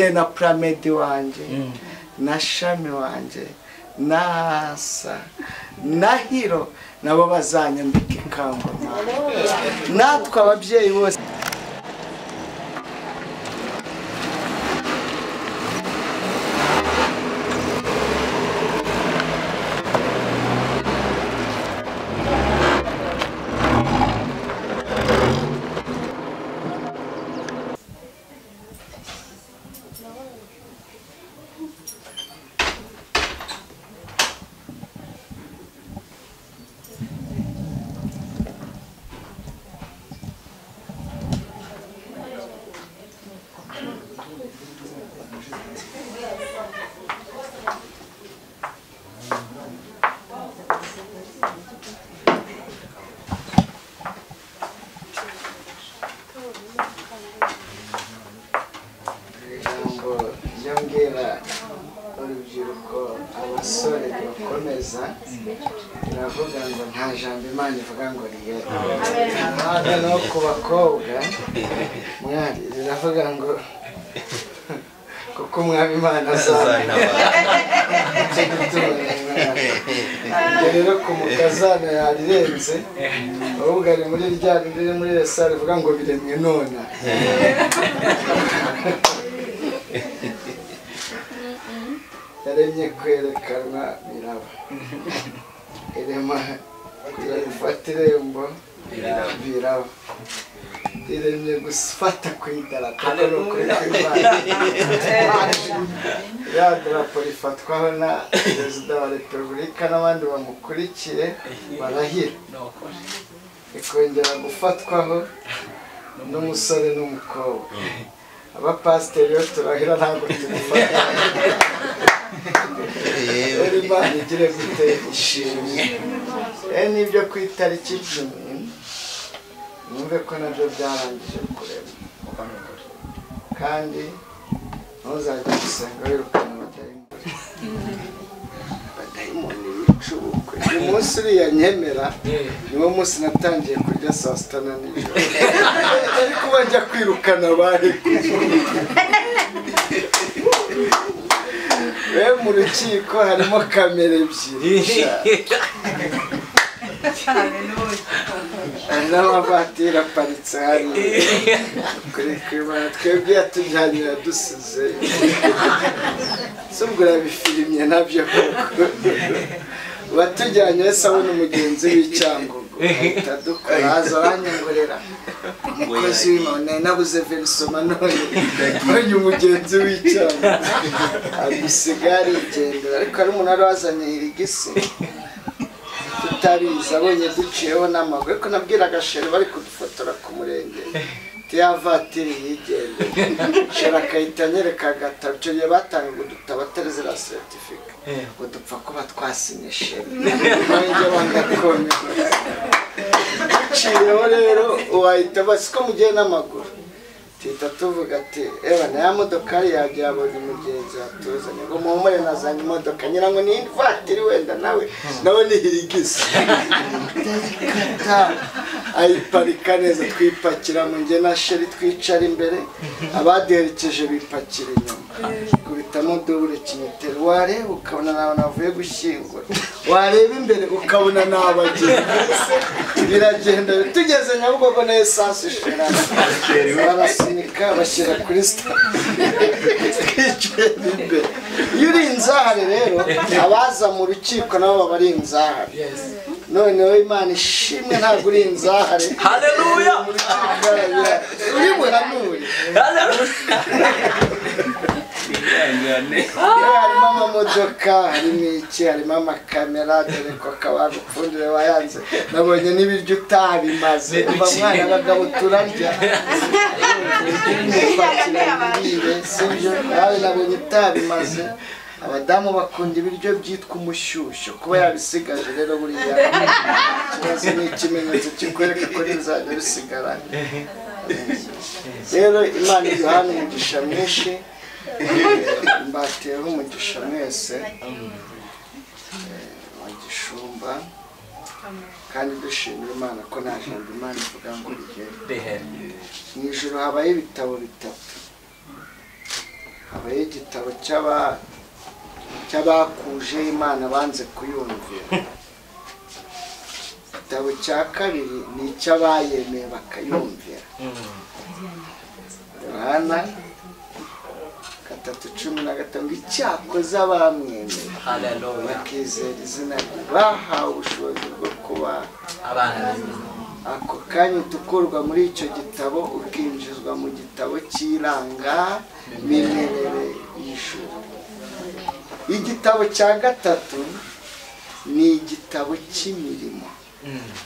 njye na Pramedi wanje na Shami wanje nasa na Hiro nabo bazanyambika ikamba natwe ababyeyi bose abasore bakomeza iravuga ngo nta jambo Imana ivuga ngo riyera ntabwo no ku bakobwa mwari iravuga ngo kuko umwami Imana azana rero ku mukazana yarirenze ahubwo ari muri rya riri muri resare ivuga ngo biremwe nona yaremye kwerekanwa biraba irema kugira gufata irembo biraba iremye gufata ku idarapo ya darapo rifatwaho na perezida wa repubulika n'abandi bamukurikiye barahira ikongera gufatwaho n'umusore n'umukobwa abapasiteri yo turahira ntabwo tubifata Imana igire gute ishimwe n'ibyo ku itariki 10 numve ko nabyo byarangije kurema kandi ntuzajya gusenga wirukana abadayimoni bicubukwe uyu munsi uriya nyemera niwo munsi natangiye kurya saa sita na nijoro ariko bajya kwirukana abari mu rukiko harimo kamera ebyiri n'amavatiri aparitse hariya kuri kwibana twebwe yatujyanye yadusize subwo yabifirimye nabyo batujyanye wese abona umugenzi w'Icyangugu atadukora aza aranyongorera umukozi w'Imana nabuze verisoma none umugenzi w'Icyangugu agusigara igendera ariko ari umuntu wazanye irigisi tutabizi abonye duciyeho n'amaguru ariko nabwiraga shere bari kudufotora ku murenge tiyavatiri yigende shere akahita anyereka agatabo icyo gihe batanga ngo dutaba terezera seritifika ngo dupfa kuba twasinye shere nanjye bangakomeye duciyeho rero uwahita basiko mugiye n'amaguru tita tuvuga ati na ya modokari yagiye abonye umugenzi atuzanye ngo muhumure nazanye imodoka nyirango ni vatiri wenda nawe ni hirigisi ayiparika neza twipakira mu nge na sheri twicara imbere abaderekeje bipakira inyuma kubitamo dubure kinyoteri wareba ukabona nawe navuye gushyingura wareba imbere ukabona nabagenzi biragenda tugeze Nyabugogo na esansi ishira barasunika bashyira kuri twicaye imbere iyo uri inzahare rero abaza mu rukiko nabo bari inzahare noneho Imana ishimwe ntabwo uri inzahare haleluya uri buhanure harimo amamodoka harimo iki harimo amakamera dore ko kabagupfundire wayanze nabonye n'ibiryo utabimaze uva mwana abagabo turarya sibyo nawe nabonye utabimaze abadamu bakunda ibiryo byitwa umushyushyo kuba yabisigaje rero buriya kibazo ni ikimenyetso kikwereka ko bizajya bisigara rero Imana iduhana umugisha mwinshi mbateho umugisha mwese wa Gishumba kandi dushimira Imana ko nta jambo Imana ivuga ngo rigere mu ijuru habaye ibitabo bitatu habaye igitabo cy'abakuje Imana banze kuyumvira. Igitabo cya kabiri ni icy'abayemeye bakayumvira. Yohana 3:15 icyakoze abamwemeye bakizera izina rye bahawe ubushobozi bwo kuba abana b'Imana. Ako kanya tukurwa muri icyo gitabo ukinjizwa mu gitabo cy'iranga mimerere y'ijuru. Igitabo cya gatatu ni igitabo cy'imirimo.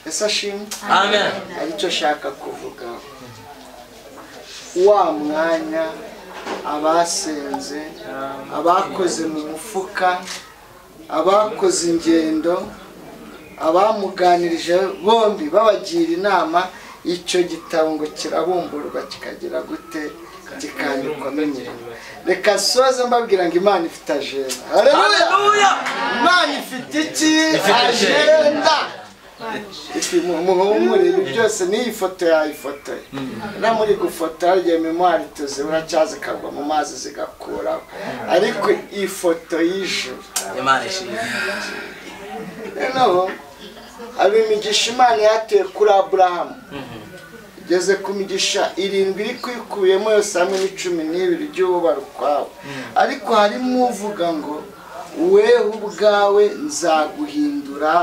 Ese ashimwe? Amen. Aricyo shaka kuvuga. Wa mwanya abasenze, abakoze mu mufuka, abakoze ingendo, abamuganirije bombi babagira inama, icyo gitabo ngo kirabumburwa kikagira gute, kikandikwamo imirimo. Reka soze mbabwira ngo Imana ifite ajenda. Haleluya! Imana ifite iki? Ajenda. Muhumure byose n'iyi foto yayifotoye. Na muri gufotora igihe memoire tuzibura cyaze kagwa mu mazi zigakuraho. Ariko iyi foto y'ijuru Imana ishimye. Noneho abimigisha Imana yateye kuri Aburahamu. Igeze ku migisha 7 iri kwikubiyemo yose hamwe n'12 by'ubarukwawe. Ariko harimo uvuga ngo wewe ubwawe nzaguhindura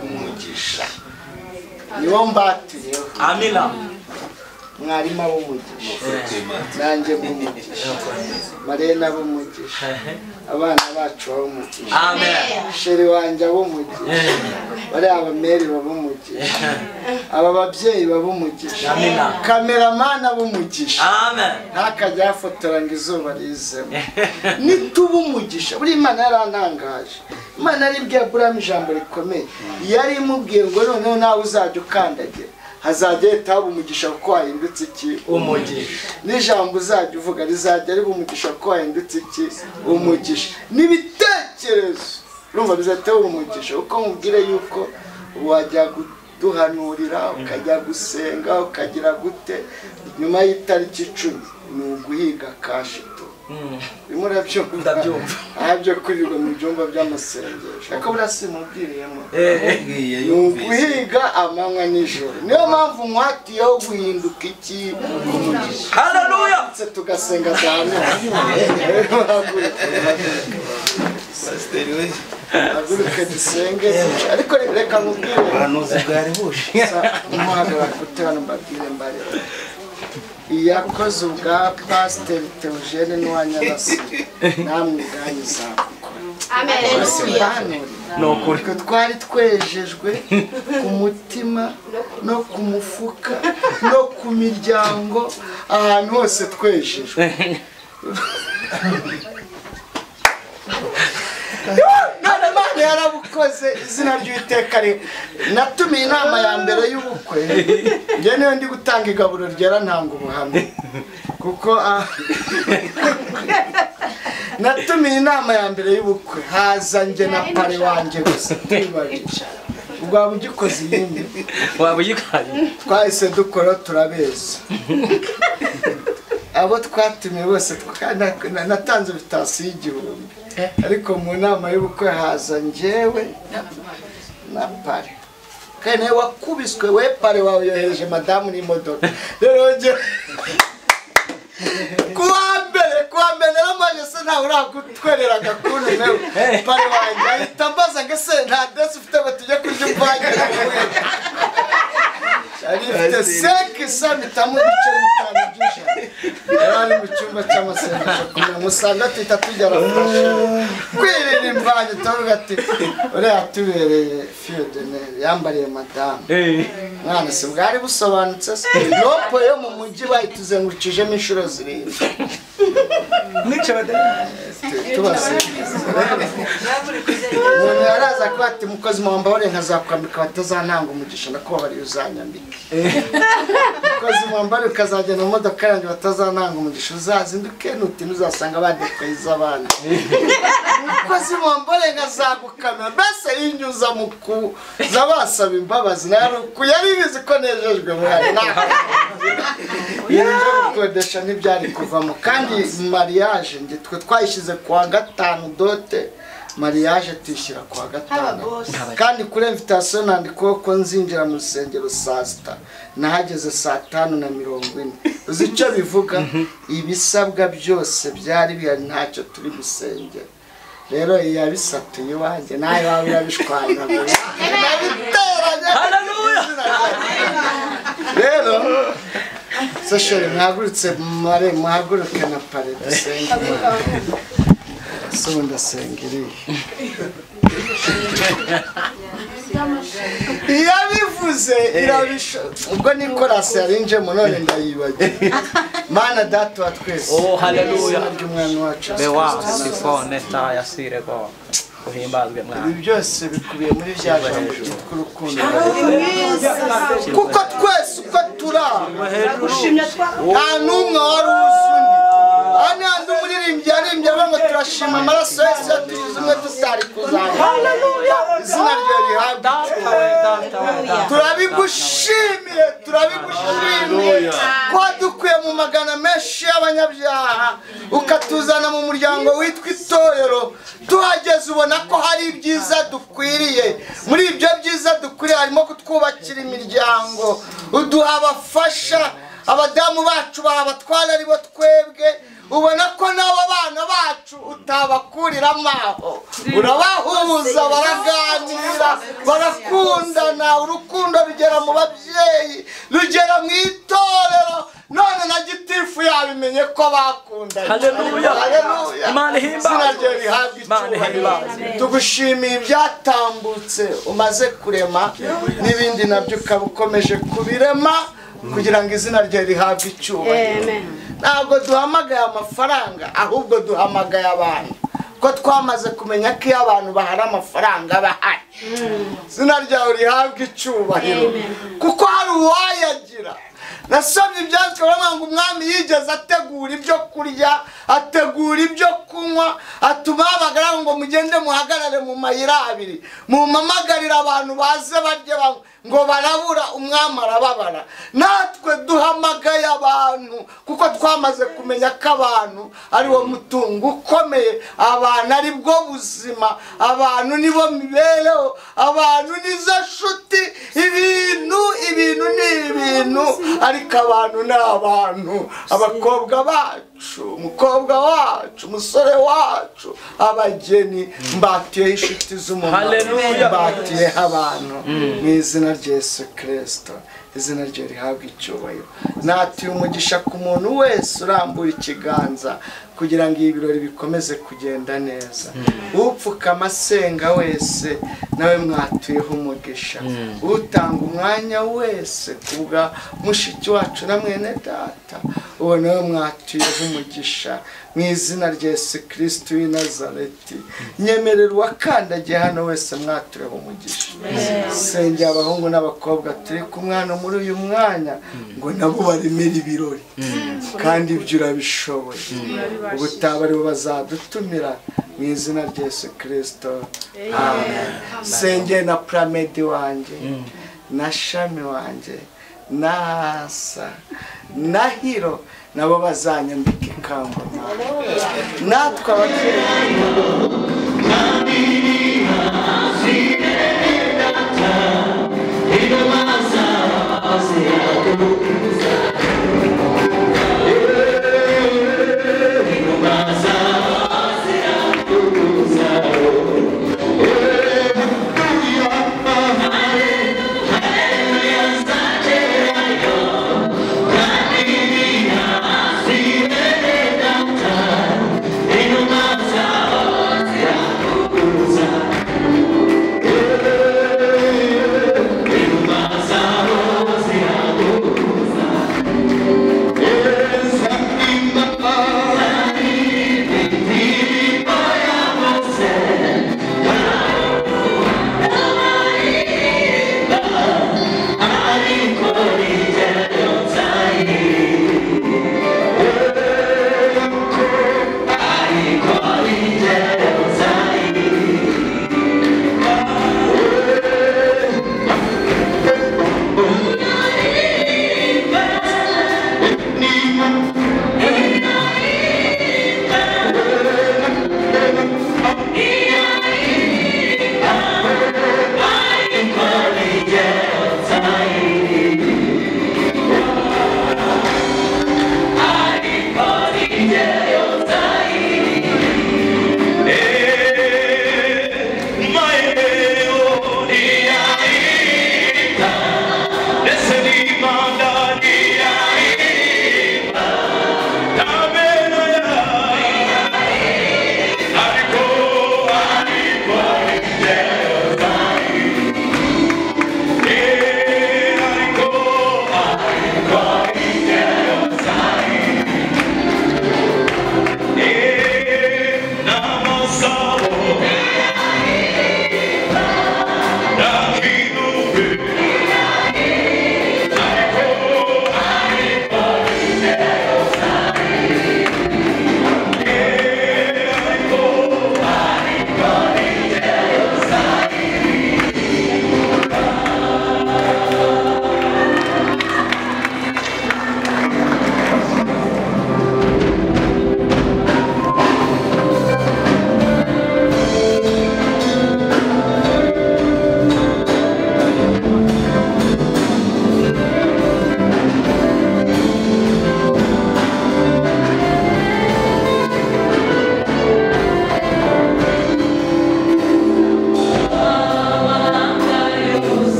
umugisha. Niwo mbatuyeho. Amina. Mwarima b'umugisha. Nanjye b'umugisha. Marena b'umugisha. Abana bacu b'umugisha. Amen. Sheri wanje b'umugisha. Bari abameri b'umugisha. Aba babyeyi b'umugisha. Amina. Cameraman b'umugisha. Amen. Ntakajya afotora ngo izuba rizemo. Nituba umugisha. Buri Imana yarantangaje. Imana aribwiye Aburahamu ijambo rikomeye. Yari imubwiye ngo noneho nawe uzajya ukandagira. Hazajya etaba umugisha kuko wahindutse iki? Umugisha. N'ijambo uzajya uvuga rizajya ari umugisha kuko wahindutse iki? Umugisha. N'ibitekerezo urumva bizateba umugisha kuko mubwire yuko wajya duhanurira ukajya gusenga ukagira gute nyuma y'itariki 10 ni uguhiga kashito. Bimura byumva abyo kurirwa mu byumba by'amasengesho ariko burasi mubwiriyemo uguhiga amanywa n'ijoro. Niyo mpamvu mwatiyeho guhinduka iki? Umugisha. Haleluya. Tugasenga cyane. Pastor we aguruke dusenge ariko reka mubwire abanuzi bwari bushe umuhagara kutana mbabwire mbare iyakoze ubwa Pastor Theogene n'uwanyarasi namwe ganyiza. Amen. Nokuri ko twari twejejwe ku mutima no ku mufuka no ku miryango ahantu hose twejejwe. Imana yarabukoze izina ry'Uwiteka ari. Natumiye inama ya mbere y'ubukwe. Nge niyo ndi gutanga igaburo ryera ntanga ubuhamya. Kuko natumiye inama ya mbere y'ubukwe haza nge na pare wanjye gusa twibarisha. Ubwo abugikoze yindi. Wabugikanye. Twahise dukora turabeza. Abo twatumiye bose natanze vitasi y'igihumbi. Ariko mu nama y'ubukwe haza njyewe na pare. Kane wakubiswe we pare wawe yohereje madamu n'imodoka. Rero nje kuambele n'amaje se nta urakutwerera gakuno nawe. Pare wanjye ahita mbaza ngo se nta desi ufite batujye kurya umvangira. Arifite 5 samitamu n'icyo byinshi. Ari mu cyumba cy'amasengesho kumwe musanga twita tujyara kwirira imvanye tuvuga ati ore atubereye Fiodene yambariye madamu. Mwana se bwari busobanutse yopo yo mu mujyi bayituzengurukijemo inshuro 7. Nico badana tubase. Umuntu yaraza ko ati mukozi mwamba ore nkazakwambika batazantanga umugisha nako bari uzanyambika. Mukozi mwamba ore ukazagenda mu modoka yanjye batazantanga umugisha uzazinduke nuti nuzasanga badekwiza abana. umukozi mumbore nkazagukamera mbese yinyuza mu kuza basaba imbabazi yari bizi ko nejejwe mwari ibintu byo gukodesha ntibyari kuvamo kandi mariage nge twe twayishyize kuwa gatanu dote mariage tuyishyira kuwa gatanu kandi kuri invitation nandiko ko nzinjira mu rusengero saa sita nahageze saa 5:40 uzi icyo bivuga ibisabwa byose byari bihari ntacyo turi gusengera rero yabisatuye iwanjye nawe wawe yabishwanya rero sashore mwagurutse mare muhaguruke na pare dusenge sonda sengiri yabivuze irabisha ubwo Nicolas yarinje mu none ndayibaje mana data wa twese oh haleluya ry'umwana wacu bewa sifone ta yasire go uhimbazwe mwana ibi byose bikubiye muri bya jambo ry'urukundo kuko twese uko tura nta n'umwe wari uzundi ani andi umuririmbyi yaririmbye ngo turashima amaraso yose yatugize umwe tutari kuzana haleluya izina rye rihabwe turabigushimiye ko dukuye mu magana menshi y'abanyabyaha ukatuzana mu muryango witwa itorero tuhageze ubona ko hari ibyiza dukwiriye muri ibyo byiza dukwiriye harimo kutwubakira imiryango uduha abafasha abadamu bacu babatwara ari bo twebwe ubona ko nabo bana bacu utabakuriramo aho urabahuza baraganira barakundana urukundo rugera mu babyeyi rugera mu itorero none na gitifu yabimenye ko bakundanye haleluya imana ihimbaza tugushimiye ibyatambutse umaze kurema n'ibindi nabyo ukaba ukomeje kubirema kugira ngo izina rye rihabwe icyubahiro ntabwo duhamagaye amafaranga ahubwo duhamagaye abantu ko twamaze kumenya ko iyo abantu bahari amafaranga bahari izina ryawe rihabwe icyubahiro kuko hari uwayagira nasomye ibyanditswe baravuga ngo umwami yigeze ategura ibyo kurya ategura ibyo kunywa atuma abagaragu ngo mugende muhagarare mu mayira abiri mumamagarira abantu baze barye ngo barabura umwami arababara natwe duhamagaye abantu kuko twamaze kumenya ko abantu ari wo mutungo ukomeye abantu ari bwo buzima abantu nibo mibereho abantu nizo nshuti ibintu ni ibintu ariko abantu ni abantu abakobwa bacu umukobwa wacu umusore wacu abageni mbatiyeho inshuti z'umuntu mbatiyeho abantu mu izina rya Yesu Kristo izina rye rihabwe icyubahiro natuye umugisha ku muntu wese urambura ikiganza kugira ngo ibirori bikomeze kugenda neza upfukama asenga wese nawe mwatuyeho umugisha utanga umwanya wese kubwa mushiki wacu na mwene data uwo nawe mwatuyeho umugisha mu izina rya Yesu Kristo w'i Nazareti nyemerera uwakandagiye hano wese mwatuyeho umugisha sengera abahungu n'abakobwa turi kumwana muri uyu mwanya ngo nabo baremere ibirori kandi ibyo urabishoboye ubutaba aribo bazadutumira mu izina rya Yesu Kristo amen sengera na Pramedi wanjye na Shami wanjye nasa na Hiro nabo bazanyambika ikamba natwe abakiriya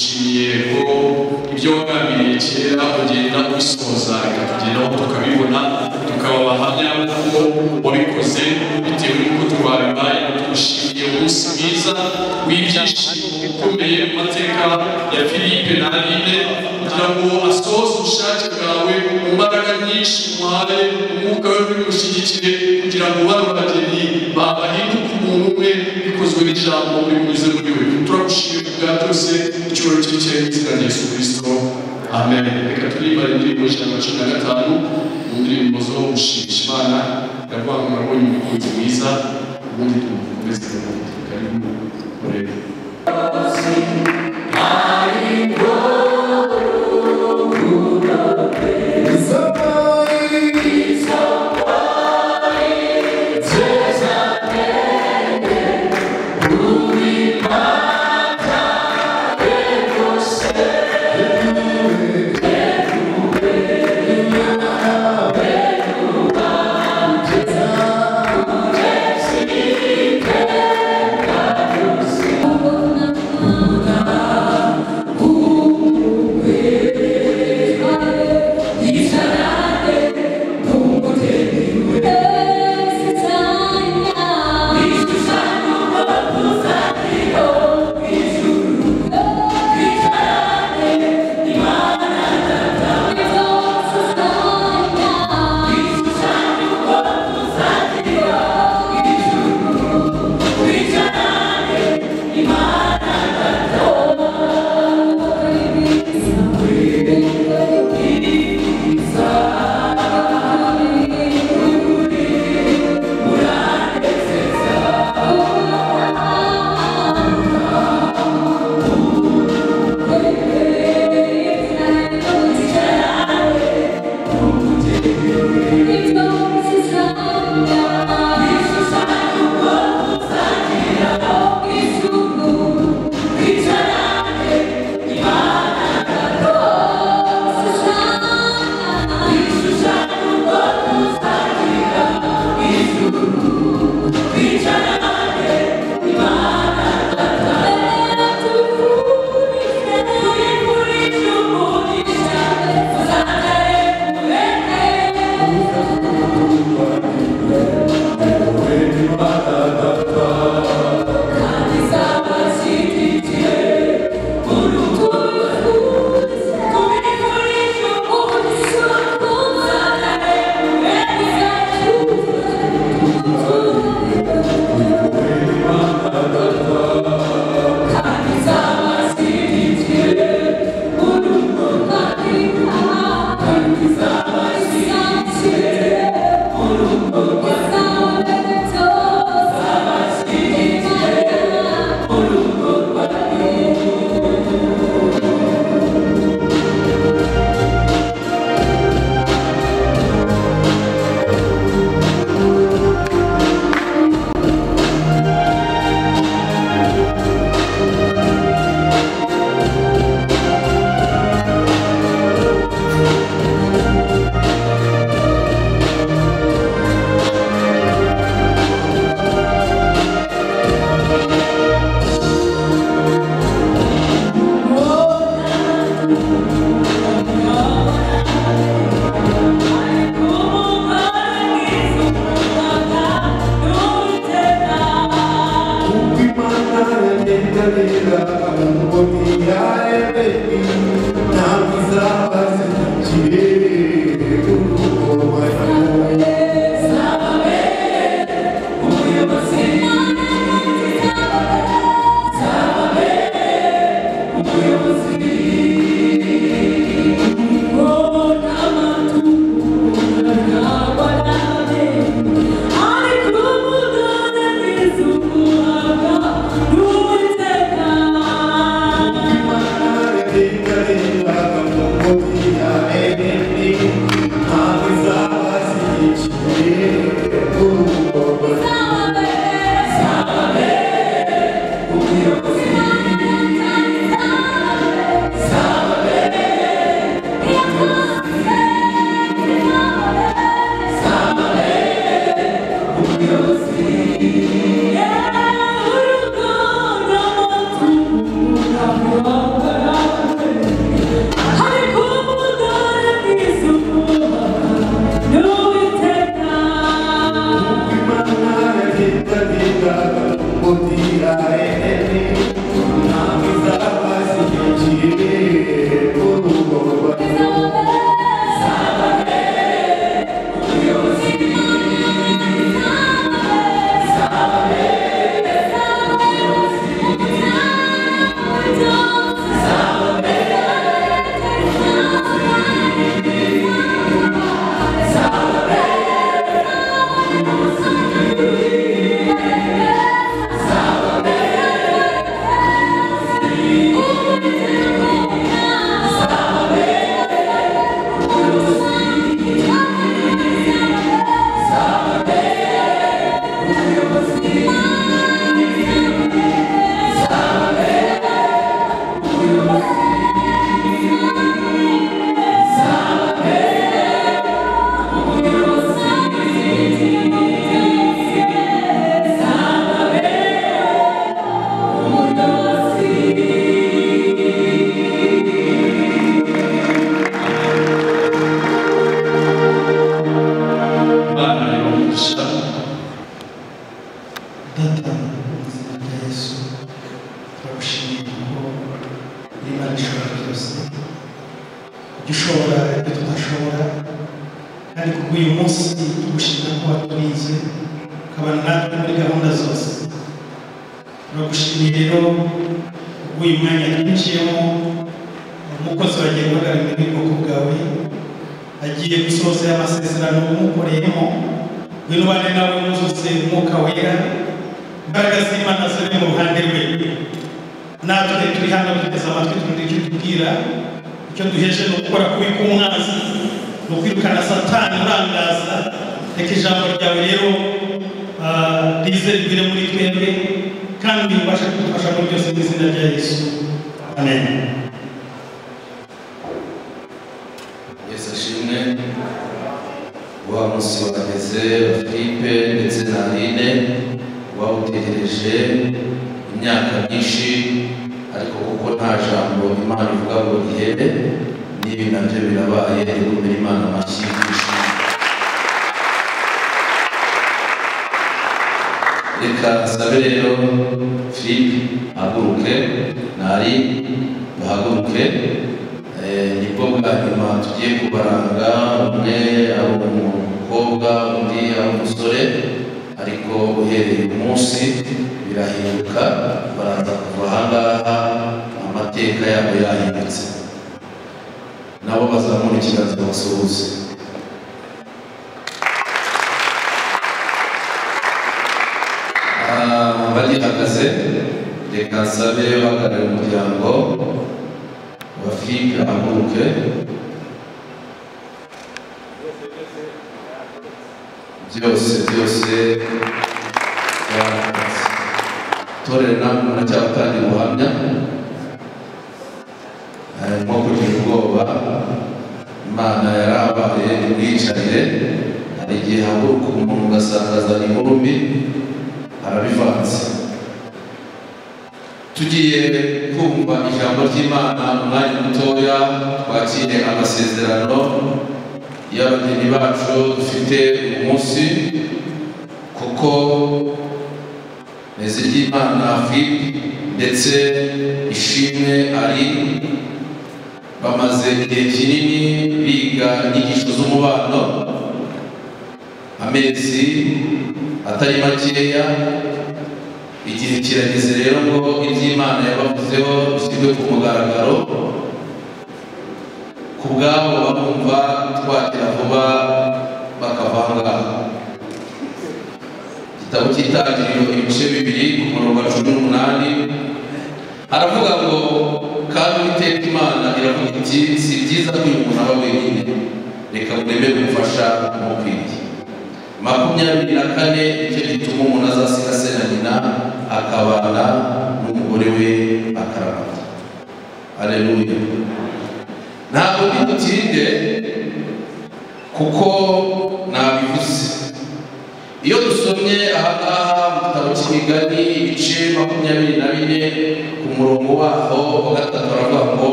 tugushimiye ko ibyo wagambiriye kera ugenda ubisohoza reka tugeraho tukabibona tukaba abahamya ko wabikoze bitewe n'uko twabibaye. Tugushimiye umunsi mwiza w'ibyishimo ukomeye mu mateka ya Philippe na Aline kugira ngo asohoze ubushake bwawe mu mbaraga nyinshi umuhaye umwuka we urimushyigikire kugira ngo bano bageni bahinduke umuntu umwe bikozwe n'ijambo binyuze muri we. Turagushimiye kubwa byose icyubahiro cy'icyayi mu izina rya Yesu Kristo, amen. Reka turirimbane indirimbo ijana na cumi na gatanu mu ndirimbo zo gushimisha Imana iravuga ngo nabonye umukunzi mwiza, ubundi tumukomeze karibu murebe.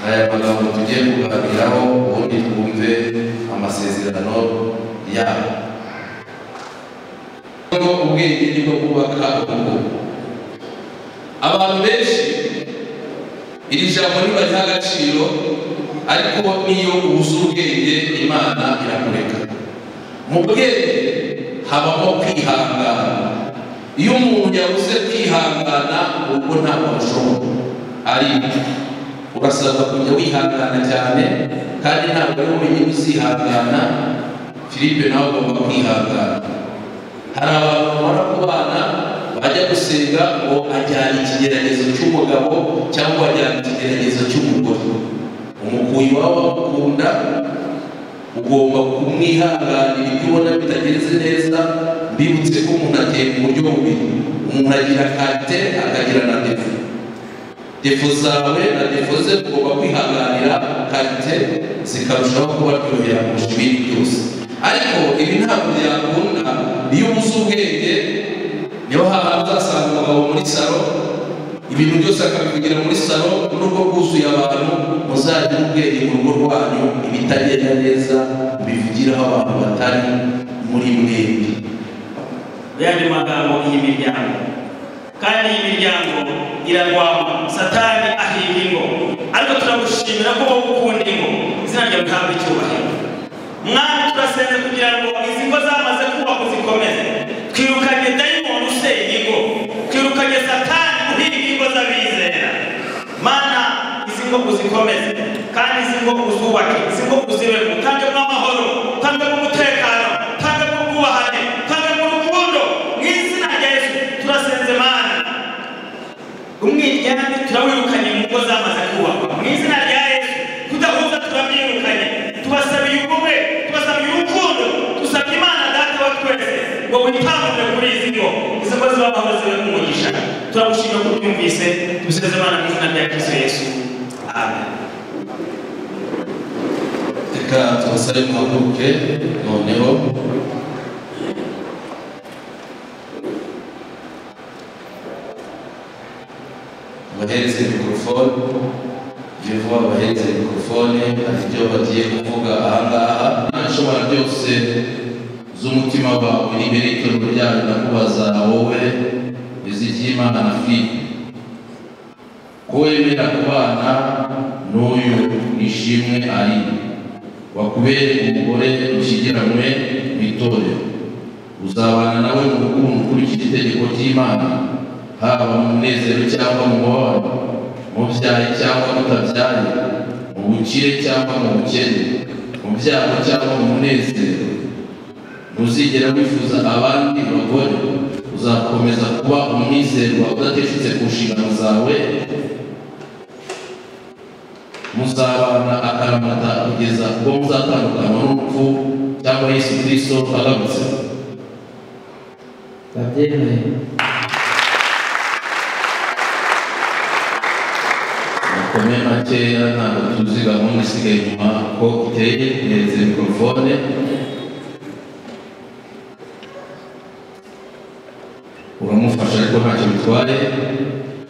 aya magambo tugiye kuganiraho ubundi twumve amasezerano yabo. Ubwenge nibwo kubaka urugo. Abantu benshi iri jambo ntibariha agaciro, ariko niyo ubuze ubwenge Imana irakureka. Mu bwenge habamo kwihangana. Iyo umuntu yabuze kwihangana ubwo ntabwo ashobora, ari urasabwa kujya wihangana cyane, kandi ntabwo ari wenyine uzihangana. Filipe nawe agomba kwihangana. Hari abantu bamara kubana bajya gusenga ngo ajyana ikigeragezo cy'umugabo cyangwa ajyana ikigeragezo cy'umugore. Umukuyi wawe wakunda ugomba kumwihanganira ibyo ubona bitagenze neza. Mbibutse ko umuntu ateye mu buryo bubiri. Umuntu agira kate akagira na defo. Defo zawe na defo ze ugomba kwihanganira, kate zikarushaho kubaryohera kurusha ibindi byose. Ariko ibi ntabwo byakunda iyo ubuze ubwenge. Niho hantu uzasanga umugabo muri salo ibintu byose akabivugira muri salo, n'ubwo bwuzuye abantu. Muzagira ubwenge mu rugo rwanyu, ibitagenda neza bivugiraho abantu batari muri mwembi. Yandi magambo iyi miryango, kandi iyi miryango irarwama, Satani ahiga ingo, ariko turagushimira ko wowe ukunda ingo. Izina ryawe rihabwe icyubahiro. Mwami, turasenze kugira ngo izi ngo zamaze kubaka uzikomeze. Twirukanye dayimoni usenya ingo, twirukanye Satani uhiga ingo z'abizera. Mana, izi ngo uzikomeze, kandi izi ngo uzubake, izi ngo uzibemo. Tangemo amahoro, tangemo umutekano, tangemo ubwubahane, tangemo urukundo. Mu izina rya Yesu turasenze Mana, umwiryane turawirukanye mu ngo zamaze kubakwa. Mu izina rya Yesu kudahuza turabyirukanye. Tubasabiye ubumwe, tubasabiye urukundo, dusabye Imana Data wa twese ngo witambure kuri izi ngo, izi ngo ziba amahoro zibe umugisha. Turagushimira ko ubyumvise, tubiseze Imana mu izina rya Kristo Yesu, amen. Reka tubasabe muhaguruke noneho. Bahereze mikrofone, vuba bahereze mikrofone, hari ibyo bagiye kuvuga ahangaha. Nashobora byose z'umutima wawe n'imbere y'itorero ryawe ndakubaza wowe Bizigiyimana na Filipe, ko wemera kubana n'uyu Ishimwe ari wakubere umugore ushyingiranywe mu itorero, uzabana nawe mu rukundo ukurikije itegeko ry'Imana, haba mu munezero cyangwa mu mubabaro, mu byaye cyangwa mutabyaye, mu bukire cyangwa mu bukene, mu byago cyangwa mu munezero. Ntuzigera wifuza abandi bagore, uzakomeza kuba umwizerwa udateshutse ku nshingano zawe. Muzabana akaramata kugeza ubwo muzatandukanywa n'urupfu cyangwa Yesu Kristo agarutse. Babyemeye. Komeye makeya ntabwo tuzi gahunda isigaye inyuma ko iteye. Ihereze mikrofone. Uramufasha ariko ntacyo bitwaye.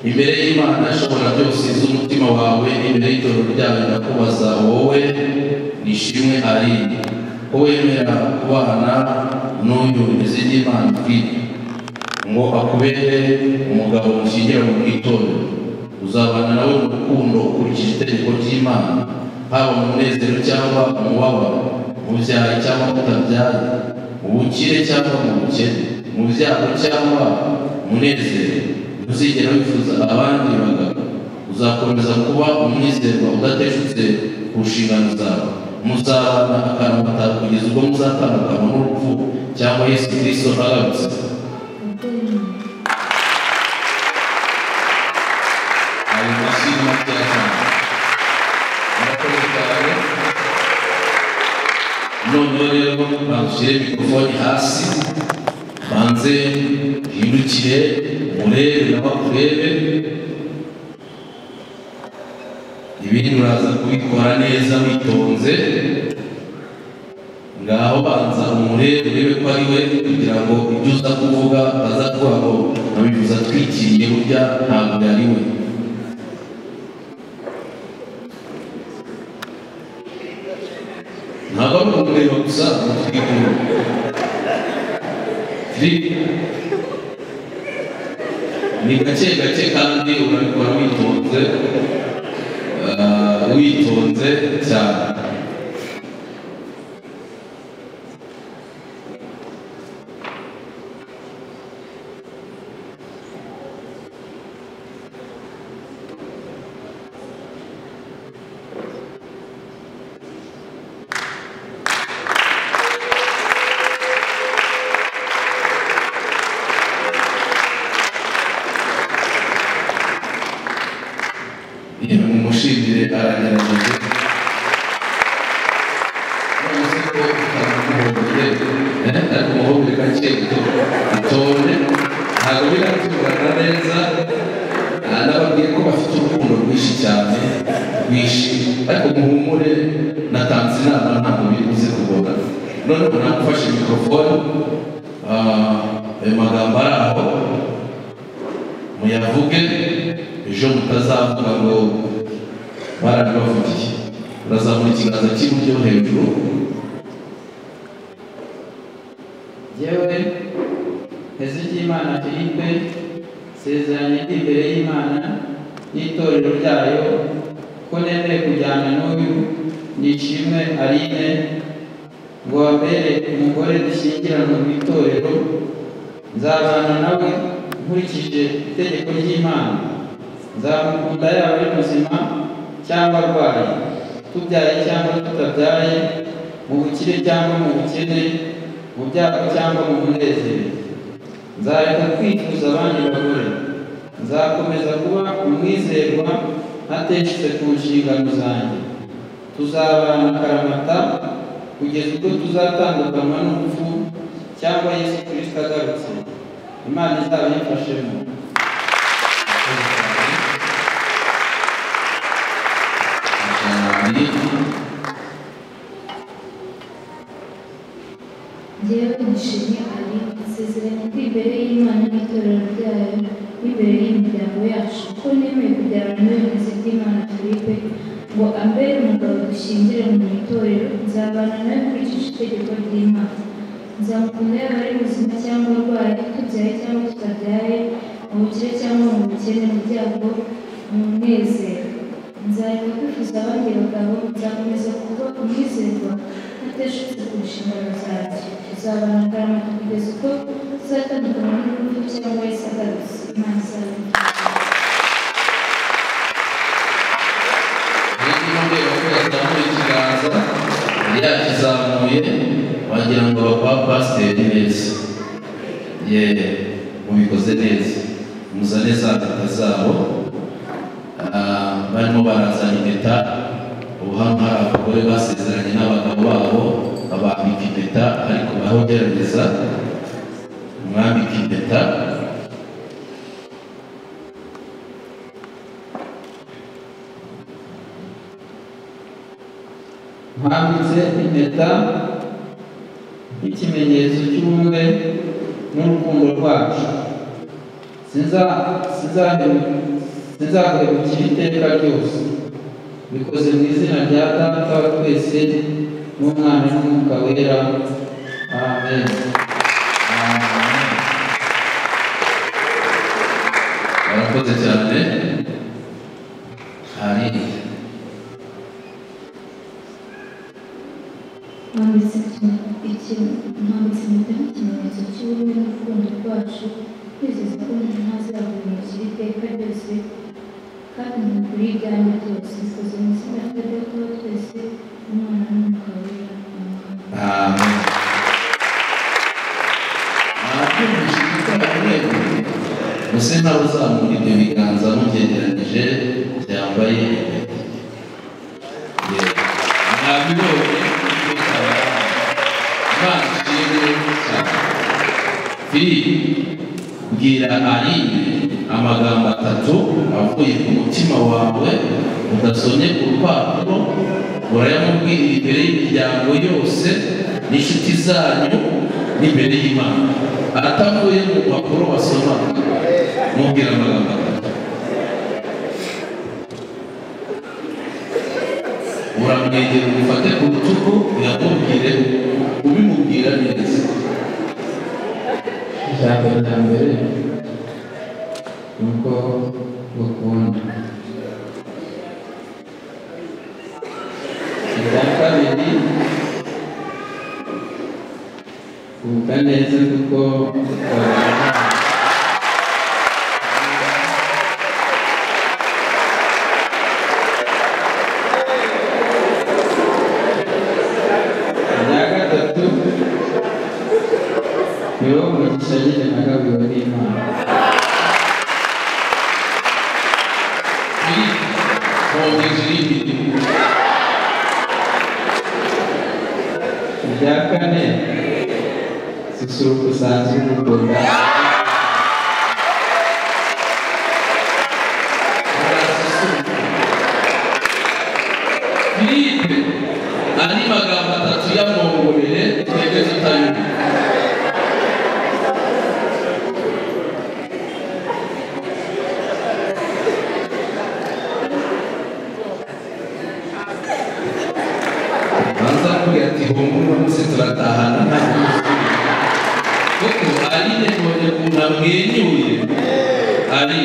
Imbere y'Imana ishobora byose z'umutima wawe, imbere y'itorero ryawe ndakubaza wowe Ishimwe ari ko wemera kubana n'uyu Bizigiyimana Filipe ngo akubere umugabo mushyingiranywe mu itorero, uzabana nawe mu rukundo ukurikije itegeko ry'Imana, haba mu munezero cyangwa mu mubabaro, mu byaye cyangwa mutabyaye, mu bukire cyangwa mu bukene, mu byago cyangwa munezero. Ntuzigera wifuza abandi bagabo, uzakomeza kuba umwizerwa udateshutse ku nshingano zawe. Muzabana akaramata kugeza ubwo muzatandukanywa n'urupfu cyangwa Yesu Kristo agarutse. Ayo mashini makeya cyane. Murakoze cyane. Noneho rero bashyire mikrofoni hasi, banze hindukire murebe n'abakurebe. Ibindi uraza kubikora neza witonze. Ngaho banza umurebe urebe ko ari we, kugira ngo ibyo uza kuvuga bazakuvuga ngo nabivuze atwikiriye, burya ntabwo yari we. ni gake gake kandi urabikora witonze cyane. Umushimire aragerageza ariko umuhobere gake itone ntabwo biratungana neza. Nababwiye ko bafite urukundo rwinshi cyane ariko muhumure natanze inama ntabwo bibuze kugora. Noneho namufashe mikrofone ayo magambo ari aho muyavuge ejo mutazavuga ngo barabibavugiye. Urazamura ikiganza cy'iburyo hejuru. Yewe Nteziryiimana Philippe sezeranye imbere y'Imana n'itorero ryayo ko nemeye kujyana n'uyu Nishimwe Aline ngo wabere umugore dushyingiranwa mu itorero. Nzabana nawe nkurikije itegeko ry'Imana. Nzamukunda yaba ari muzima cyangwa arwaye, tubyaye cyangwa tutabyaye, mu bukire cyangwa mu bukene, mu byago cyangwa mu munezero. Nzareka kwifuza abandi bagore. Nzakomeza kuba umwizerwa ntateshutse ku nshingano zanjye. Tuzabana akaramata kugeza ubwo tuzatandukanywa n'urupfu cyangwa Yesu Kristo agarutse. Imana izaba yifashemo. Njyewe Nishimwe Aline nsezeranye imbere y'Imana n'itorero ryayo n'imbere y'imiryango yacu ko nemeye kujyana n'uyu Nteziryiimana Philippe ngo ambere umugabo dushyingiranwe mu itorero. Nzabana nawe nkurikije itegeko ry'Imana. Nzamukunda yaba ari muzima cyangwa arwaye, tubyaye cyangwa tutabyaye, mu bukire cyangwa mu bukene, mu byago, mu munezero. Nzareka kwifuza abandi bagabo. Nzakomeza kuba umwizerwa ntateshutse ku nshingano zanjye. Tuzabana akaramata kugeza ubwo tuzatandukanywa n'urupfu cyangwa Yesu agarutse. Imana izabikora. Ikiganza yakizamuye wagira ngo bakwa pasiteri neza. Mubikoze neza. Muzane za mpeta zabo. Barimo barazana impeta. Ubu hano hari abagore basezeranye n'abagabo babo babambika impeta, ariko baho gerageza mwambika impeta. Mwambitse impeta nk'ikimenyetso cy'ubumwe n'urukundo rwacu. Sinzaguhemukira iteka ryose. Bikoze mu izina rya Data wa twese n'Umwana n'Umwuka wera. Amen. Barakoze cyane. Mwambitse impeta nk'ikimenyetso cy'ubumwe n'urukundo rwacu, kwizeza ko ntazabahemukira iteka ryose kandi nukuri ibyanyu byose. Bikoze mu izina rya Data wa twese n'Umwana n'Umwuka wera. Amen. Muse nawe uzamura ibyo biganza mubyegeranije byambaye mwabibonye. Imana ishimwe cyane. Bwira Aline amagambo 3 avuye ku mutima wawe udasomye ku rupapuro. Urayamubwira imbere y'imiryango yose n'inshuti zanyu n'imbere y'Imana. Atavuye mu rupapuro wasoma. Mubwira amagambo 3. Uramwegera umufate ku rutugu uyamubwire ubimubwira neza. rya mbere nuko gukunda. Irya kabiri kuvuga neza kuko niwo mugisha nyine nagabiwe n'Imana. Irya kane susuruka usanzwe ugukunda. Filipe ari magambo atatu y'amongorere twebwe tutayumva. Umunsi turatahana kuko ari nebonye ukuntu amwenyuye ari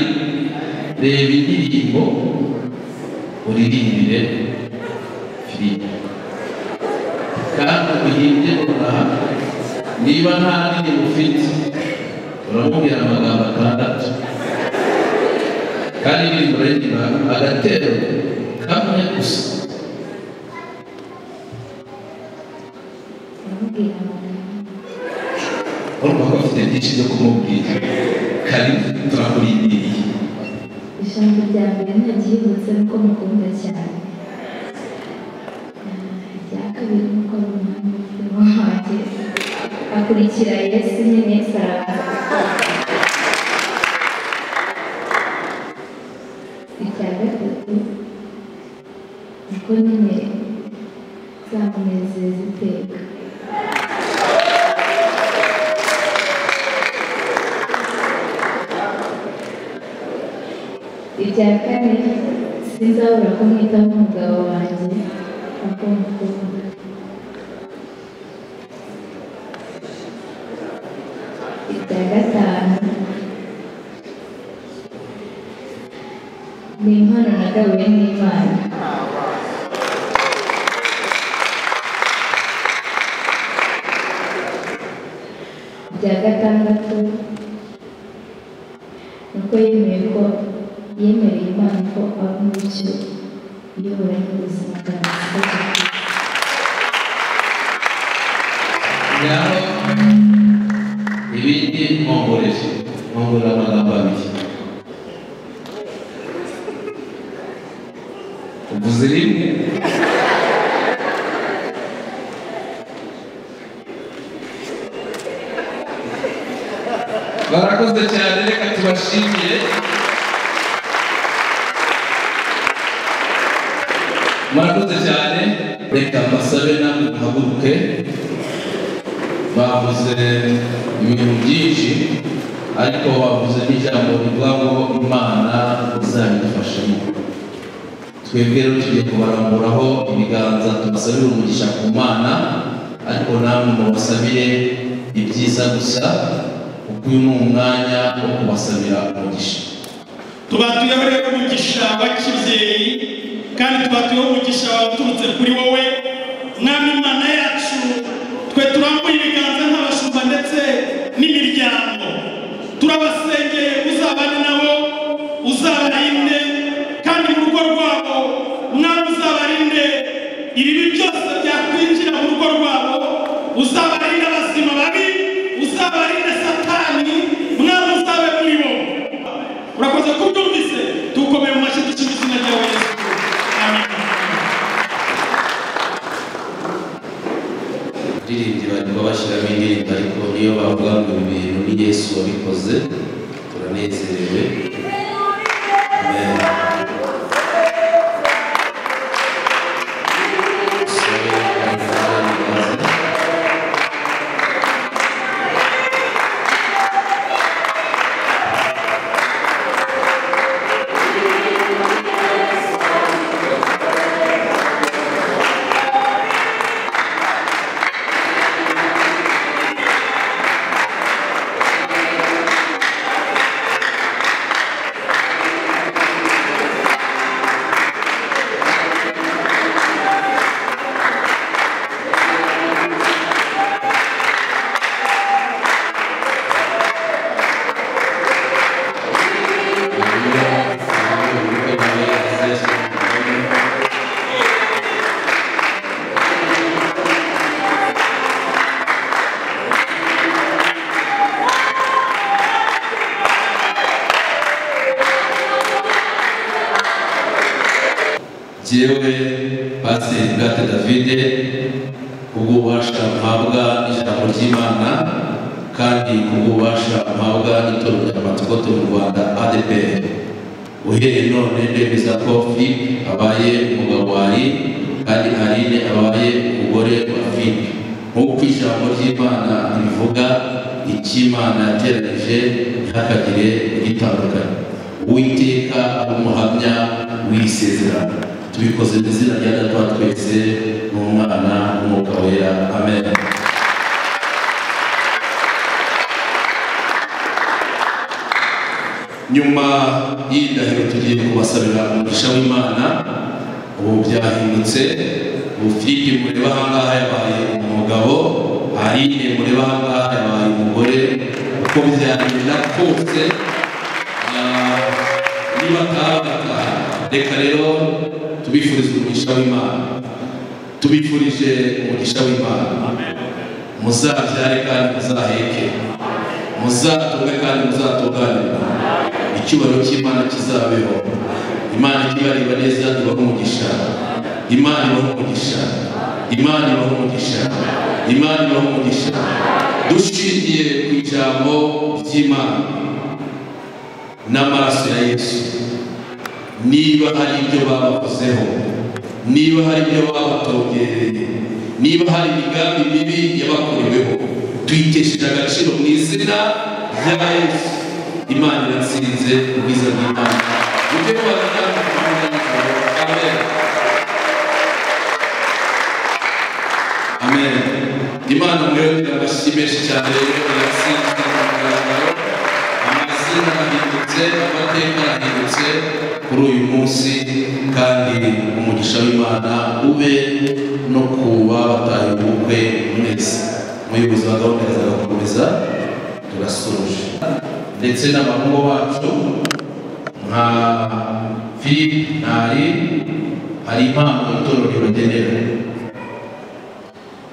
reba indirimbo uririmbire Filipe kandi uhimbye unaha niba nta ndirimbo ufite uramubwira amagambo atandatu kandi indirimbo urayigira agatero kamwe gusa. Urumva ko afite byinshi byo kumubwira kandi turakurindiriye. Ijambo rya mbere ntaryibutse nuko mukunda cyane. Irya kabiri nuko ari umwami wanjye akurikira Yesu nyine araza. Irya gatatu nuko nyine zamunezeza iteka. Irya kane sinzabura kumwitaho umugabo wanjye kuko mukunda. Irya gatanu ni impano nagabiwe n'Imana. Irya gatandatu nuko yemereye Imana ko aba umucyo uyobora n'ubuzima bwawe. Naho ibindi mwongorere amagambo abiri uvuze rimwe barakoze cyane. Reka tubashimire. Murakoze cyane. Reka mbasabe namwe muhaguruke. Bavuze ibintu byinshi ariko bavuze n'ijambo rivuga ngo Imana izabidufashamo. Twebwe rero tugiye kubaramburaho ibiganza tubasabire umugisha ku Mana, ariko namwe mubasabire ibyiza gusa kuko uyu ni umwanya wo kubasabira umugisha. Tubatuyeho rero umugisha wa kibyeyi kandi tubatuyeho umugisha waturutse kuri wowe Mwami Imana yacu. Twe turambuye ibiganza nk'abashumba ndetse n'imiryango, turabasengeye uzabane nabo, uzabarinde kandi mu rugo rwabo Mwami uzabarinde ibibi byose byakwinjira mu rugo rwabo, uzabarinde abazima babi, uzabarinde Satani, Mwami uzabe muri bo. Urakoze kubyumvise, tukomeye mu mashyi dushima izina ryawe Yesu. Amen. Indirimbo barimo bashyiramo indirimbo ariko niyo bavuga ngo ibi bintu ni Yesu wabikoze, turanezerewe. Amen. jewe Pasiteri Ngate David kubw'ububasha mpabwa n'ijambo ry'Imana kandi kubw'ububasha mpabwa n'itorero ry'Abapantekote mu Rwanda ADPR, uhereye none ndemeza ko Philippe abaye umugabo wa Aline kandi Aline abaye umugore wa Philippe, nk'uko ijambo ry'Imana rivuga icy'Imana yateranije ntihakagire igitandukanye. Uwiteka ari umuhamya w'isezerano. Tubikoze mu izina rya Data wa twese n'Umwana n'Umwuka wera, amen. Nyuma y'indahiro tugiye kubasabira umugisha w'Imana. Ubu byahindutse, ubu Philippe mureba ahangaha yabaye umugabo, Aline mureba ahangaha yabaye umugore. Uko byagenda kose niba tabaka, reka rero tubifurize umugisha w'Imana, tubifurije umugisha w'Imana. Muzabyare kandi muzaheke, muzatunge kandi muzatunganirwa, icyubahiro cy'Imana kizabeho. Imana ikibareba neza ibaho umugisha, Imana ibaho umugisha, Imana ibaho umugisha, Imana ibaho umugisha. Dushingiye ku ijambo ry'Imana n'amaraso ya Yesu, niba hari ibyo babakozeho, niba hari ibyo babatongereye, niba hari imigambi mibi yabakoreweho, tuyitesheje agaciro mu izina rya Yesu. Imana iratsinze ubwiza bw'Imana. Mujye mubagana amen. Amen. Imana mwebwe abashimisha cyane rero iratsinze kugaragara. Amazina ahindutse, amateka ahindutse kuri uyu munsi, kandi umugisha w'Imana ube no kuba bataye ubukwe mwese. Umuyobozi wa gahunda azakomeza, turasoje. Ndetse n'abahungu bacu nka Philippe na Aline, hari impano itorero ribagenera.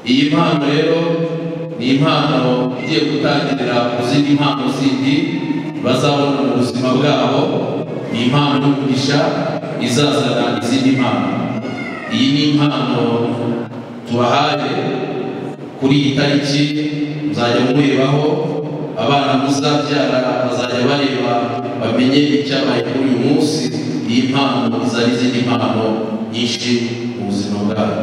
Iyi mpano rero ni impano igiye gutangirira ku zindi mpano zindi bazabona mu buzima bwabo. Ni impano y'umugisha izazana izindi mpano. Iyi ni impano tubahaye kuri iyi tariki, muzajya murebaho, abana muzabyara bazajya bareba bamenye icyabaye kuri uyu munsi. Iyi mpano izana izindi mpano nyinshi mu buzima bwabo.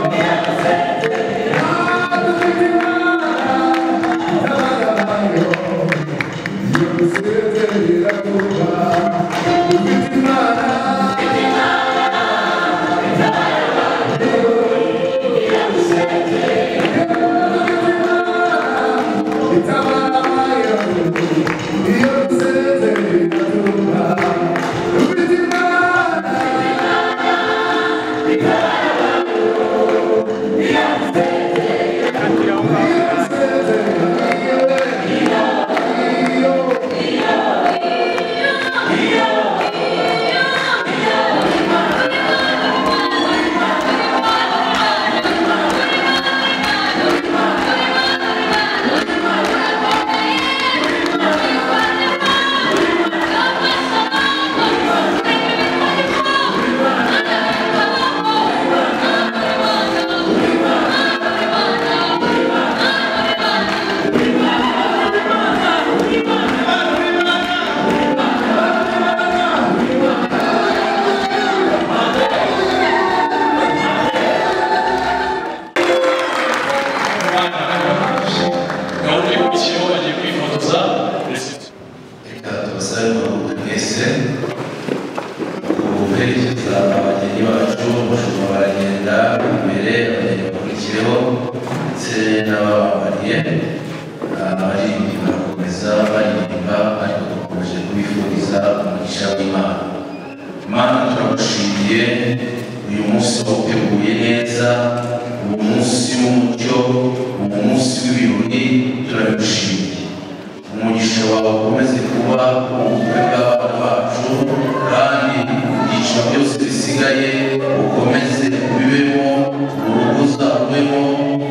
Yeah. guherekeza abageni bacu bashobora baragenda imbere abageni bakurikireho ndetse n'ababambariye abaririmbyi barakomeza baririmba ariko dukomeje kubifuriza umugisha w'Imana. Imana turagushimiye uyu munsi wawuteguye neza, uyu munsi w'umucyo, uyu munsi w'ibirori turabigushimiye. Umugisha wawe ukomeze kuba ubukwe bw'abana bacu kandi ibyiciro byose bisigaye ukomeze kubibemo, urugo uzarubemo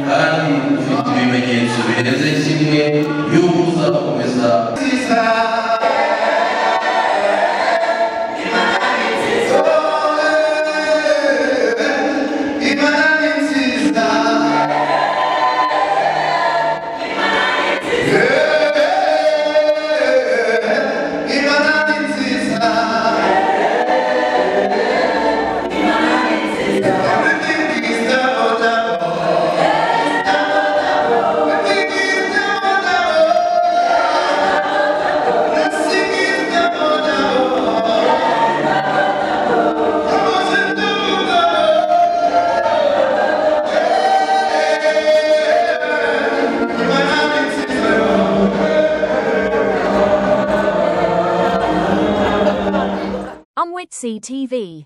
kandi ufite ibimenyetso birenze kimwe y'uko uzakomeza CTV.